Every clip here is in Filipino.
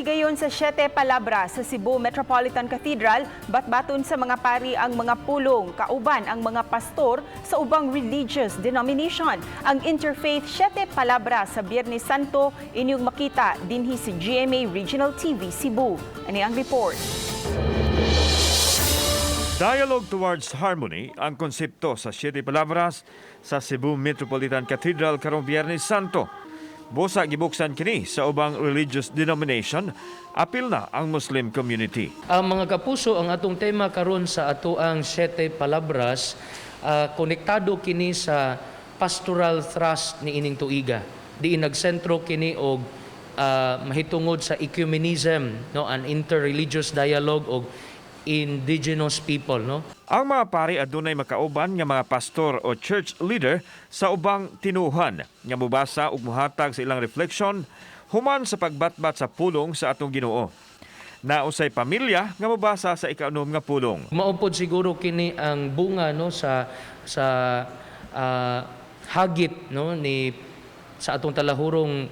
Gihigayon sa Siete Palabras sa Cebu Metropolitan Cathedral, batbaton sa mga pari ang mga pulong, kauban ang mga pastor sa ubang religious denomination. Ang Interfaith Siete Palabras sa Biyernes Santo, inyong makita dinhi si GMA Regional TV Cebu. Ani ang report. Dialogue Towards Harmony ang konsepto sa Siete Palabras sa Cebu Metropolitan Cathedral karong Biyernes Santo. Busa gibuksan kini sa ubang religious denomination, apil na ang Muslim community. Ang mga kapuso, ang atong tema karon sa atoang Siete Palabras, konektado kini sa pastoral thrust ni ining tuiga. Di nagsentro kini og mahitungod sa ecumenism, no, an interreligious dialogue og indigenous people, no. Ang mga pari adunay makauban nga mga pastor o church leader sa ubang tinuhan nga mubasa ug mohatag sa ilang reflection human sa pagbatbat sa pulong sa atong Ginoo. Nausay pamilya nga mubasa sa ikaunom nga pulong. Maupod siguro kini ang bunga, no, sa hagit, no, ni sa atong talahurong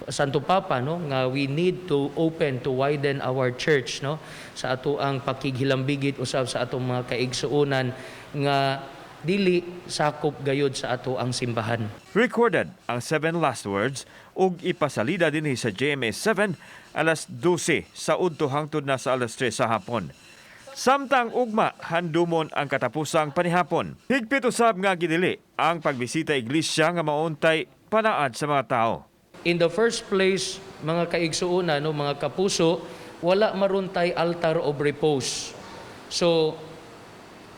Santo Papa, no, nga we need to open to widen our church, no, sa ato ang pakighilambigit usab sa atong mga kaigsuonan nga dili sakop gayud sa ato ang simbahan. Recorded ang 7 last words ug ipasalida dinhi sa GMA 7 alas 12 sa udto hangtod na sa alas 3 sa hapon. Samtang ugma handumon ang katapusang panihapon. Higpit usab nga gidili ang pagbisita iglesia nga mauntay panaad sa mga tao. In the first place, mga kaigsuonan, no, mga kapuso, wala maruntay altar of repose. So,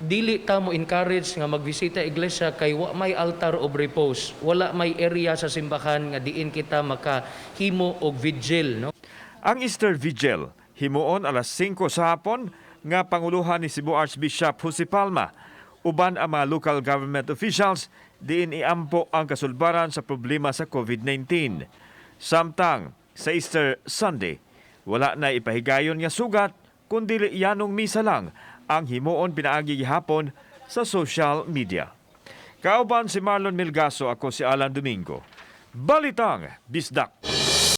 dili ta mo encourage nga magbisita iglesia kay wa may altar of repose. Wala may area sa simbahan nga diin kita makahimo og vigil, no. Ang Easter Vigil himuon alas 5 sa hapon nga panguluhan ni Cebu Archbishop Jose Palma. Uban ang mga local government officials diin iampo ang kasulbaran sa problema sa COVID-19. Samtang sa Easter Sunday, wala na ipahigayon nga sugat kundi yanong misa lang ang himuon pinaagi gihapon sa social media. Kauban si Marlon Milgaso, ako si Alan Domingo. Balitang Bisdak.